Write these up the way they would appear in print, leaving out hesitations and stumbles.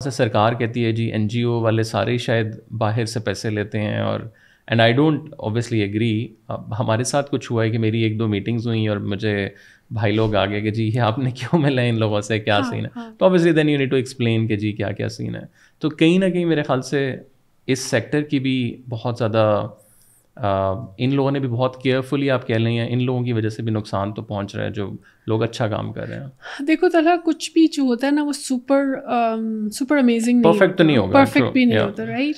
سے سرکار کہتی ہے جی این جی او والے سارے شاید باہر سے پیسے لیتے ہیں, اور and I don't obviously agree. ہمارے ساتھ کچھ ہوا ہے کہ میری 1-2 میٹنگز ہوئیں اور مجھے بھائی لوگ آ گئے کہ جی یہ آپ نے کیوں ملا ان لوگوں سے, کیا سین ہے. تو obviously then you need to explain کہ جی کیا کیا سین ہے. تو کہیں نہ کہیں میرے خیال سے اس سیکٹر کی بھی بہت زیادہ ان لوگوں نے بھی بہت کیئرفلی آپ کہہ لیں, ہیں ان لوگوں کی وجہ سے بھی نقصان تو پہنچ رہا ہے جو لوگ اچھا کام کر رہے ہیں. دیکھو طلحہ, کچھ بھی جو ہوتا ہے نا وہ سپر امیزنگ نہیں, پرفیکٹ تو نہیں ہوگا, پرفیکٹ بھی نہیں ہوتا, رائٹ.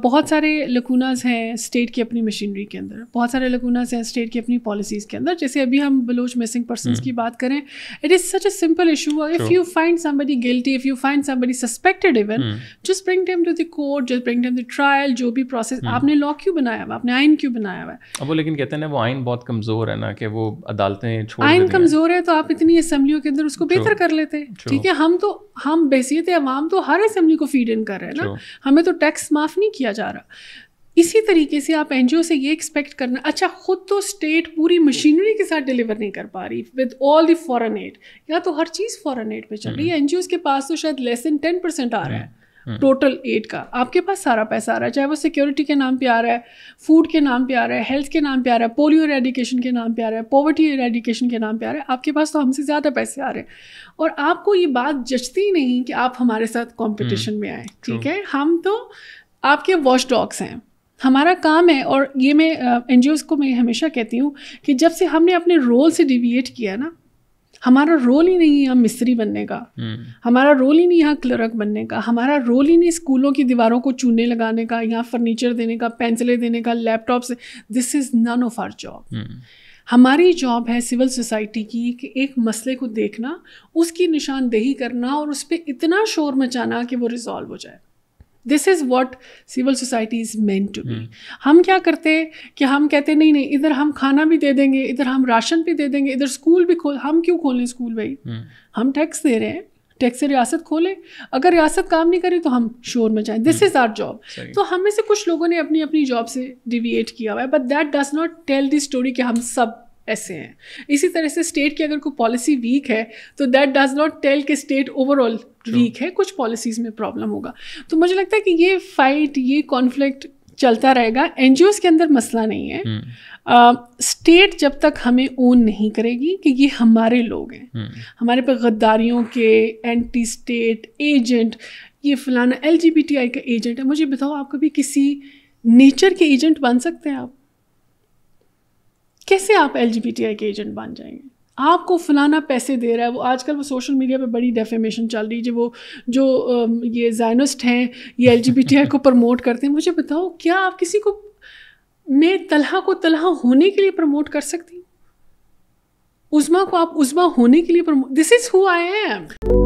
بہت سارے لکوناز ہیں اسٹیٹ کی اپنی مشینری کے اندر, بہت سارے لکوناز ہیں اسٹیٹ کی اپنی پالیسیز کے اندر. جیسے ابھی ہم بلوچ مسنگ پرسنس کی بات کریں, it is such a simple issue. If you find somebody guilty, if you find somebody suspected even, just bring them to the court, just bring them to trial. جو بھی process, آپ نے لا کیوں بنایا ہوا, آپ نے آئین کیوں بنایا ہوا ہے. اب وہ لیکن کہتے ہیں نا وہ آئین بہت کمزور ہے نا, کہ وہ عدالتیں چھوڑ, آئین کمزور ہے تو آپ اتنی اسمبلیوں کے اندر اس کو بہتر کر لیتے. ٹھیک ہے, ہم بحیثیت عوام تو ہر اسمبلی کو فیڈ ان کر رہے ہیں نا, ہمیں تو ٹیکس معاف نہیں کیا جا رہا. اسی طریقے سے آپ این جی او سے یہ ایکسپیکٹ کرنا, اچھا خود تو اسٹیٹ پوری مشینری کے ساتھ ڈلیور نہیں کر پا رہی with all the foreign add, یا تو ہر چیز فورن ایڈ پہ چل رہی ہے. این جی اوز کے پاس تو شاید لیس دین 10% آ رہا ہے ٹوٹل ایڈ کا. آپ کے پاس سارا پیسہ آ رہا ہے, چاہے وہ سیکورٹی کے نام پہ آ رہا ہے, فوڈ کے نام پہ آ رہا ہے, ہیلتھ کے نام پہ آ رہا ہے, پولیو ایریڈیکیشن کے نام پہ آ رہا ہے, پاورٹی ایریڈیکیشن کے نام پہ آ رہا ہے. آپ کے پاس تو ہم سے زیادہ پیسے آ رہے ہیں, اور آپ کو یہ بات جچتی نہیں کہ آپ ہمارے ساتھ کمپٹیشن میں آئیں. ٹھیک ہے, ہم تو آپ کے واچ ڈاگس ہیں, ہمارا کام ہے. اور یہ میں این جی اوز کو میں ہمیشہ کہتی ہوں کہ جب سے ہم نے اپنے رول سے ڈیویٹ کیا نا, ہمارا رول ہی نہیں یہاں مستری بننے کا, ہمارا رول ہی نہیں یہاں کلرک بننے کا, ہمارا رول ہی نہیں اسکولوں کی دیواروں کو چونے لگانے کا, یہاں فرنیچر دینے کا, پینسلیں دینے کا, لیپ ٹاپ سے. دس از نن آف آر جاب. ہماری جاب ہے سول سوسائٹی کی کہ ایک مسئلے کو دیکھنا, اس کی نشاندہی کرنا, اور اس پہ اتنا شور مچانا کہ وہ ریزالو ہو جائے. This is what civil society is meant to be. ہم کیا کرتے کہ ہم کہتے نہیں ادھر ہم کھانا بھی دے دیں گے, ادھر ہم راشن بھی دے دیں گے, ادھر اسکول بھی ہم کیوں کھولیں اسکول بھائی, ہم ٹیکس دے رہے ہیں, ٹیکس سے ریاست کھولے, اگر ریاست کام نہیں کرے تو ہم شور مچائیں. دس از آر جاب. تو ہم میں سے کچھ لوگوں نے اپنی اپنی جاب سے ڈیویٹ کیا ہوا ہے, but that does not tell the story کہ ہم سب ایسے ہیں. اسی طرح سے اسٹیٹ کی اگر کوئی پالیسی ویک ہے تو دیٹ ڈز ناٹ ٹیل کہ اسٹیٹ اوور آل ویک ہے, کچھ پالیسیز میں پرابلم ہوگا. تو مجھے لگتا ہے کہ یہ فائٹ, یہ کانفلکٹ چلتا رہے گا. این جی اوز کے اندر مسئلہ نہیں ہے. اسٹیٹ جب تک ہمیں اون نہیں کرے گی کہ یہ ہمارے لوگ ہیں, ہمارے پہ غداریوں کے اینٹی اسٹیٹ ایجنٹ, یہ فلانا L G B T I کا ایجنٹ ہے. مجھے بتاؤ, آپ کبھی کسی نیچر کے ایجنٹ بن سکتے ہیں؟ آپ کیسے آپ L G B T I کے ایجنٹ بن جائیں گے؟ آپ کو فلانا پیسے دے رہا ہے. وہ آج کل وہ سوشل میڈیا پہ بڑی ڈیفیمیشن چل رہی ہے, جو یہ زائنسٹ ہیں, یہ L G B T I کو پروموٹ کرتے ہیں. مجھے بتاؤ, کیا آپ کسی کو, میں طلحہ کو طلحہ ہونے کے لیے پروموٹ کر سکتی ہوں؟ عظمیٰ کو آپ عظمیٰ ہونے کے لیے promote, this is who I am.